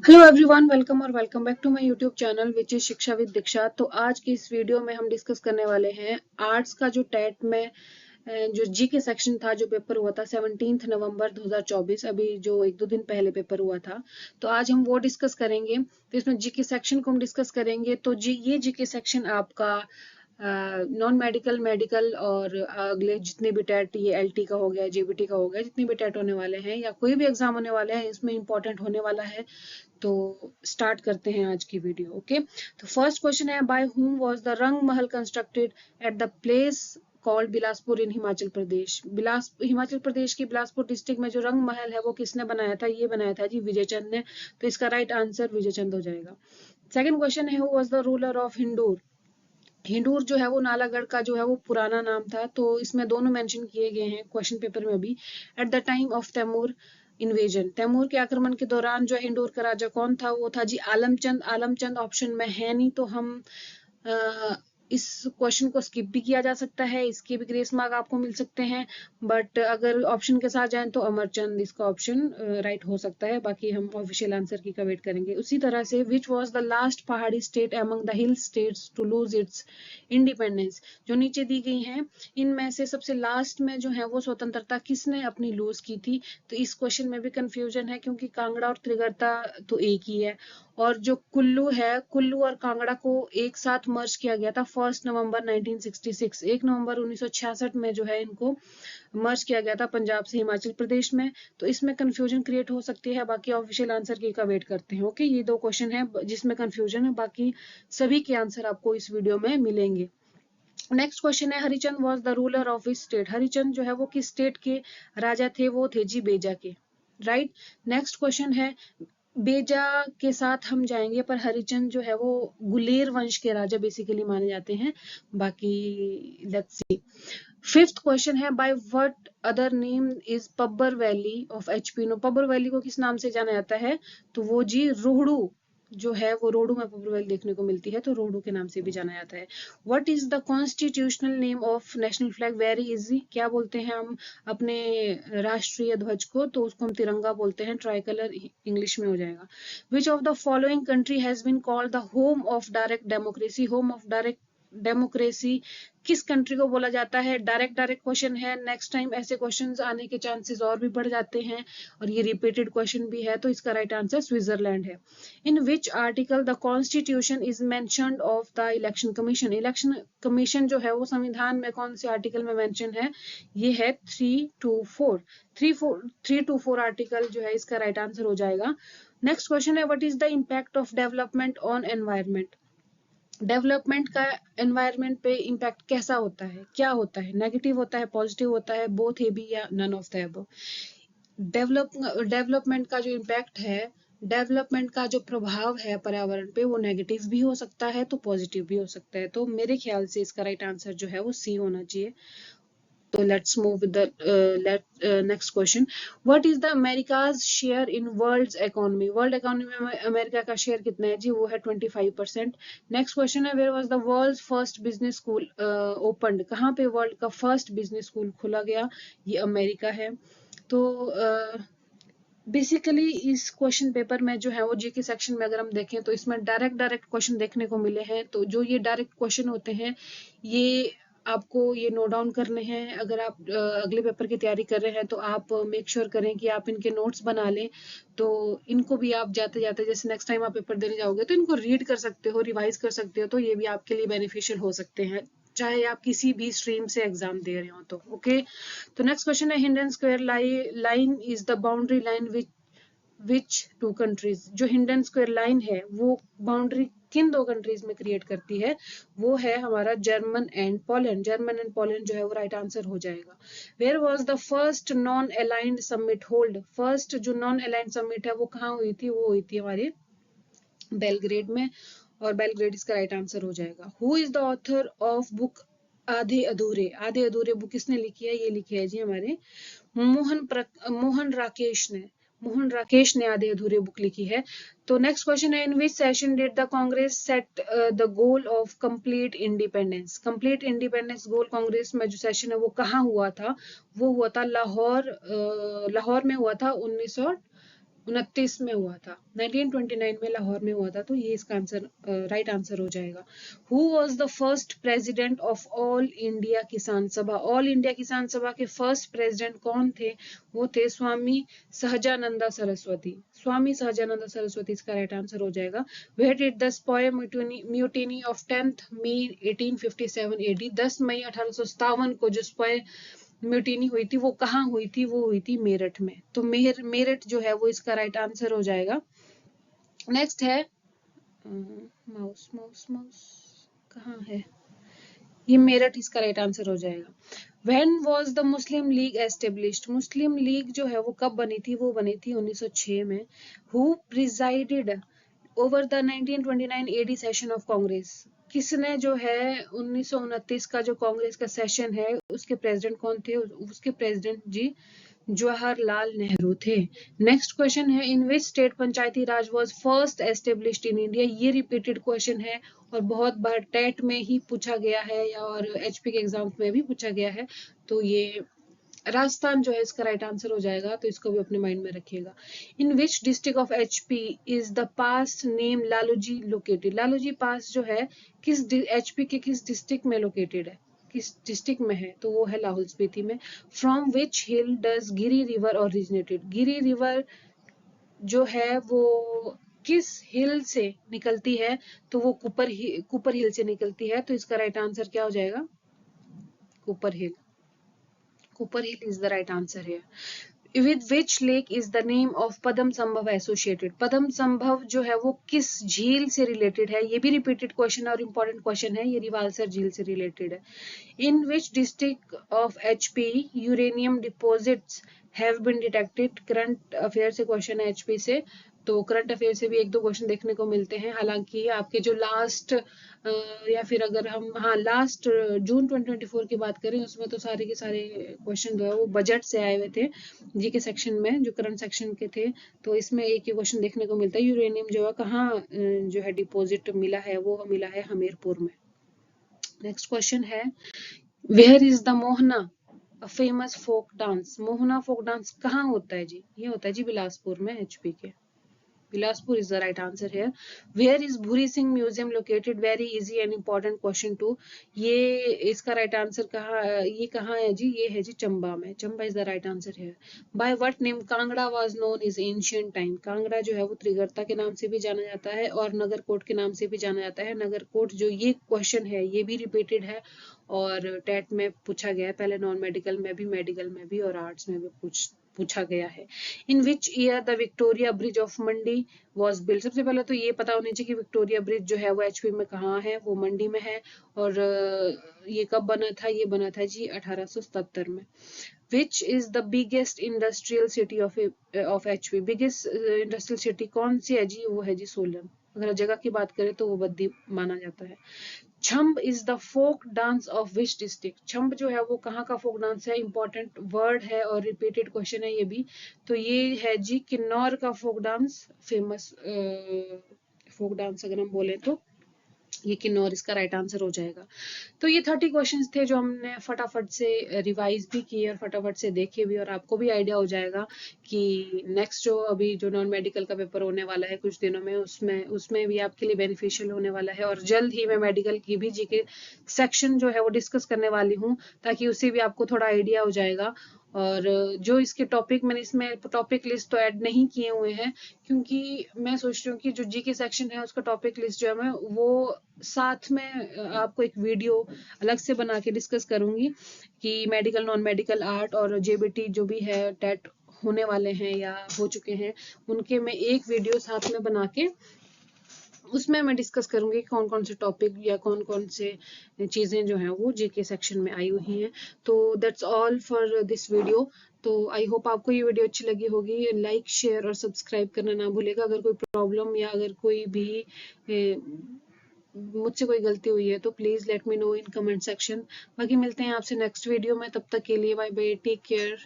Hello everyone, welcome और welcome back to my YouTube channel which is Shiksha with Diksha. तो आज की इस वीडियो में हम डिस्कस करने वाले हैं आर्ट्स का जो टेट में जो जी के सेक्शन था, जो पेपर हुआ था 17 नवंबर 2024, अभी जो एक दो दिन पहले पेपर हुआ था। तो आज हम वो डिस्कस करेंगे। तो इसमें जी के सेक्शन को हम डिस्कस करेंगे। तो ये जी के सेक्शन आपका नॉन मेडिकल, मेडिकल और अगले जितने भी टेट, ये एलटी का हो गया, जेबीटी का हो गया, जितने भी टेट होने वाले हैं या कोई भी एग्जाम होने वाले हैं, इसमें इंपॉर्टेंट होने वाला है। तो स्टार्ट करते हैं आज की वीडियो। ओके, तो फर्स्ट क्वेश्चन है, by whom was the Rang Mahal constructed at the place called Bilaspur in Himachal Pradesh. Himachal Pradesh की बिलासपुर डिस्ट्रिक्ट में जो रंग महल है वो किसने बनाया था? ये बनाया था जी विजय चंद ने। तो इसका राइट आंसर विजय चंद हो जाएगा। सेकंड क्वेश्चन है, who was the ruler of Hindur. Hindur जो है वो नालागढ़ का जो है वो पुराना नाम था। तो इसमें दोनों मेंशन किए गए हैं क्वेश्चन पेपर में भी। At the time of Timur invasion, Timur के आक्रमण के दौरान जो हिंडूर का राजा कौन था? वो था जी आलमचंद। आलमचंद ऑप्शन में है नहीं, तो हम अ, इस क्वेश्चन को स्किप भी किया जा सकता है, इसके भी ग्रेस मार्क आपको मिल सकते हैं। बट अगर ऑप्शन के साथ जाएं तो अमरचंद इसका ऑप्शन राइट हो सकता है। बाकी हम ऑफिशियल आंसर की का वेट करेंगे। उसी तरह से, which was the last Pahari state among the hill states to lose its independence. जो नीचे दी गई हैं, इनमें से सबसे लास्ट में जो है वो स्वतंत्रता किसने अपनी लूज की थी? तो इस क्वेश्चन में भी कंफ्यूजन है, क्योंकि कांगड़ा और त्रिगर्ता तो एक ही है। और जो कुल्लू है, कुल्लू और कांगड़ा को एक साथ मर्ज किया गया था 1 नवंबर 1966। 1 नवंबर 1966 में जो है इनको मर्ज किया गया था पंजाब से हिमाचल प्रदेश में। तो इसमें कंफ्यूजन क्रिएट हो सकती है। बाकी ऑफिशियल आंसर की का वेट करते हैं। ओके, ये दो क्वेश्चन है जिसमें कंफ्यूजन है, बाकी सभी के आंसर आपको इस वीडियो में मिलेंगे। नेक्स्ट क्वेश्चन है, Harichand was the ruler of his state. Harichand जो है वो किस स्टेट के राजा थे? वो थे जी बेजा के। राइट। नेक्स्ट क्वेश्चन है, बेजा के साथ हम जाएंगे, पर हरिचंद जो है वो गुलेर वंश के राजा बेसिकली माने जाते हैं। बाकी लेट्स सी। फिफ्थ क्वेश्चन है, by what other name is Pabbar valley of एचपीनो। पब्बर वैली को किस नाम से जाना जाता है? तो वो जी रोहड़ू जो है वो रोहड़ू में पब्बर वैली देखने को मिलती है, तो रोहड़ू के नाम से भी जाना जाता है। What is the constitutional name of national flag? Very easy. क्या बोलते हैं हम अपने राष्ट्रीय ध्वज को? तो उसको हम तिरंगा बोलते हैं। ट्राई कलर इंग्लिश में हो जाएगा। Which of the following country has been called the home of direct democracy. Home of direct democracy किस कंट्री को बोला जाता है? डायरेक्ट डायरेक्ट क्वेश्चन है। नेक्स्ट टाइम ऐसे क्वेश्चंस आने के चांसेस और भी बढ़ जाते हैं, और ये रिपीटेड क्वेश्चन भी है। तो इसका राइट आंसर स्विट्जरलैंड है। In which article the constitution is mentioned of the election commission. Election commission जो है वो संविधान में कौन से आर्टिकल में मेंशन है? ये है 324। 324 आर्टिकल जो है इसका राइट आंसर हो जाएगा। नेक्स्ट क्वेश्चन है, what is the impact of development on environment. Development का एनवायरनमेंट पे इम्पैक्ट कैसा होता है? क्या होता है? नेगेटिव होता है, पॉजिटिव होता है, बोथ ए बी, या none of the above? Development का जो इम्पैक्ट है, डेवलपमेंट का जो प्रभाव है पर्यावरण पे, वो नेगेटिव भी हो सकता है तो पॉजिटिव भी हो सकता है। तो मेरे ख्याल से इसका राइट आंसर जो है वो सी होना चाहिए। तो let's move with the next question. What is the America's share in world's economy. World economy में अमेरिका का शेयर कितना है जी? वो है 25%। नेक्स्ट क्वेश्चन है, where was the world's first business school opened. कहाँ पे वर्ल्ड का फर्स्ट बिजनेस स्कूल खोला गया? ये अमेरिका है। तो बेसिकली इस क्वेश्चन पेपर में जो है वो जीके सेक्शन में अगर हम देखें तो इसमें डायरेक्ट डायरेक्ट क्वेश्चन देखने को मिले हैं। तो जो ये डायरेक्ट क्वेश्चन होते हैं, ये आपको ये नोट डाउन करने हैं। अगर आप अगले पेपर की तैयारी कर रहे हैं तो आप मेक श्योर करें कि आप इनके नोट्स बना लें। तो इनको भी आप जाते जाते, जैसे नेक्स्ट टाइम आप पेपर देने जाओगे तो इनको रीड कर सकते हो, रिवाइज कर सकते हो। तो ये भी आपके लिए बेनिफिशियल हो सकते हैं, चाहे आप किसी भी स्ट्रीम से एग्जाम दे रहे हो तो। ओके, तो नेक्स्ट क्वेश्चन है, Hinden square line is the boundary line which two countries. जो हिंडन स्क्वायर लाइन है वो बाउंड्री किन दो कंट्रीज में क्रिएट करती है? वो है हमारा German and Poland. German and Poland जो है वो राइट आंसर हो जाएगा। Where was the first non aligned summit hold. First जो नॉन अलाइंड समिट है वो कहाँ हुई थी? वो हुई थी हमारे बेलग्रेड में, और बेलग्रेड इसका राइट आंसर हो जाएगा। Who is the author of book आधे अधूरे। आधे अधूरे बुक किसने लिखी है? ये लिखी है जी हमारे मोहन राकेश ने। मोहन राकेश ने आधे अधूरे बुक लिखी है। तो नेक्स्ट क्वेश्चन है, in which session did the Congress set the goal of complete independence. Complete independence goal Congress में जो सेशन है वो कहाँ हुआ था? वो हुआ था लाहौर। लाहौर में हुआ था 29 में हुआ था, 1929 में लाहौर में हुआ था, तो ये इसका आंसर राइट आंसर हो जाएगा। Who was the first president of all India किसान सभा? ऑल इंडिया किसान सभा के फर्स्ट प्रेसिडेंट कौन थे? वो थे स्वामी सहजानंदा सरस्वती। स्वामी सहजानंदा सरस्वती इसका राइट आंसर हो जाएगा। Where did the sepoy mutiny of 10th May 1857 AD, 10 मई 1857 को जो स्पॉय म्यूटिनी हुई थी वो कहाँ हुई थी? वो हुई थी मेरठ में। तो मेरठ जो है वो इसका राइट आंसर हो जाएगा। नेक्स्ट है माउस माउस माउस कहाँ है? ये मेरठ इसका राइट आंसर हो जाएगा। When was the Muslim League established? Muslim league जो है वो कब बनी थी? वो बनी थी 1906 में। Who presided over the 1929 AD session of Congress? किसने जो है 1929 का जो कांग्रेस का सेशन है उसके प्रेसिडेंट कौन थे? उसके प्रेसिडेंट जी जवाहरलाल नेहरू थे। नेक्स्ट क्वेश्चन है, in which state Panchayati Raj was first established in India? ये रिपीटेड क्वेश्चन है और बहुत बार टेट में ही पूछा गया है और एचपी के एग्जाम्स में भी पूछा गया है। तो ये राजस्थान जो है इसका राइट आंसर हो जाएगा, तो इसको भी अपने माइंड में रखिएगा। In which district of HP is the pass name Laluji located? Laluji pass जो है किस एचपी के किस डिस्ट्रिक्ट में लोकेटेड है? किस डिस्ट्रिक्ट में है? तो वो है लाहौल स्पीति में। From which hill does Giri river originated? Giri river जो है वो किस हिल से निकलती है? तो वो कुपर हिल से निकलती है, तो इसका राइट आंसर क्या हो जाएगा? Cooper hill. Cooper hill is the right answer है। With which lake is the name of Padma Sambhava associated? पद्म संभव जो है वो किस झील से रिलेटेड है? ये भी रिपीटेड क्वेश्चन और इम्पोर्टेंट क्वेश्चन है, ये रिवालसर झील से रिलेटेड है। In which district of HP uranium deposits have been detected? Current affair से क्वेश्चन है एचपी से, तो करंट अफेयर से भी एक दो क्वेश्चन देखने को मिलते हैं। हालांकि आपके जो लास्ट या फिर अगर हम लास्ट जून 2024 की बात करें उसमें तो सारे के सारे क्वेश्चन जो है वो बजट से आए हुए थे, जीके सेक्शन में जो करंट सेक्शन के थे। तो इसमें एक ही क्वेश्चन देखने को मिलता है, यूरेनियम जो है कहाँ जो है डिपॉजिट मिला है? वो मिला है हमीरपुर में। नेक्स्ट क्वेश्चन है, where is the Mohana famous folk dance? Mohana folk dance कहाँ होता है जी? ये होता है जी बिलासपुर में, एचपी के Bilaspur is the right answer है। Where is Bhuri Singh museum located? Very easy and important question too. ये इसका राइट आंसर ये कहाँ है जी? ये है जी चंबा में। Chamba is the right answer है। By what name Kangra was known is ancient time? Kangra जो है वो त्रिगर्ता के नाम से भी जाना जाता है और नगरकोट के नाम से भी जाना जाता है। नगरकोट जो ये क्वेश्चन है ये भी रिपीटेड है और टेट में पूछा गया है, पहले नॉन मेडिकल में भी, मेडिकल में भी और आर्ट्स में भी पूछा गया है। In which year the Victoria bridge of Mandi was build? सबसे पहले तो ये पता होना चाहिए कि विक्टोरिया ब्रिज जो है वो एचपी में कहाँ है? वो मंडी में है। और ये कब बना था? ये बना था जी 1877 में। Which is the biggest industrial city of HP? Biggest industrial city कौन सी है जी? वो है जी सोलन। अगर जगह की बात करें तो वो बद्दी माना जाता है। Cham is the folk dance of which district? Cham जो है वो कहाँ का फोक डांस है? इंपॉर्टेंट वर्ड है और रिपीटेड क्वेश्चन है ये भी। तो ये है जी किन्नौर का folk dance, famous folk dance अगर हम बोले तो ये किन्नौर इसका राइट आंसर हो जाएगा। तो ये 30 क्वेश्चंस थे जो हमने फटाफट से रिवाइज भी किए और फटाफट से देखे भी, और आपको भी आइडिया हो जाएगा कि नेक्स्ट जो अभी जो नॉन मेडिकल का पेपर होने वाला है कुछ दिनों में, उसमें भी आपके लिए बेनिफिशियल होने वाला है। और जल्द ही मैं मेडिकल की भी जीके सेक्शन जो है वो डिस्कस करने वाली हूँ, ताकि उससे भी आपको थोड़ा आइडिया हो जाएगा। और जो इसके टॉपिक मैंने इसमें टॉपिक लिस्ट तो ऐड नहीं किए हुए हैं, क्योंकि मैं सोच रही हूँ कि जो जीके सेक्शन है उसका टॉपिक लिस्ट जो है मैं वो साथ में आपको एक वीडियो अलग से बना के डिस्कस करूंगी कि मेडिकल, नॉन मेडिकल, आर्ट और जेबीटी जो भी है टेट होने वाले हैं या हो चुके हैं, उनके मैं एक वीडियो साथ में बना के उसमें मैं डिस्कस करूंगी कौन कौन से टॉपिक या कौन कौन से चीज़ें जो हैं वो जीके सेक्शन में आई हुई हैं। तो that's all for this video. तो आई होप आपको ये वीडियो अच्छी लगी होगी। लाइक, शेयर और सब्सक्राइब करना ना भूलेगा। अगर कोई प्रॉब्लम या अगर कोई भी मुझसे कोई गलती हुई है तो please let me know in comment section. बाकी मिलते हैं आपसे नेक्स्ट वीडियो में, तब तक के लिए बाय बाय, टेक केयर।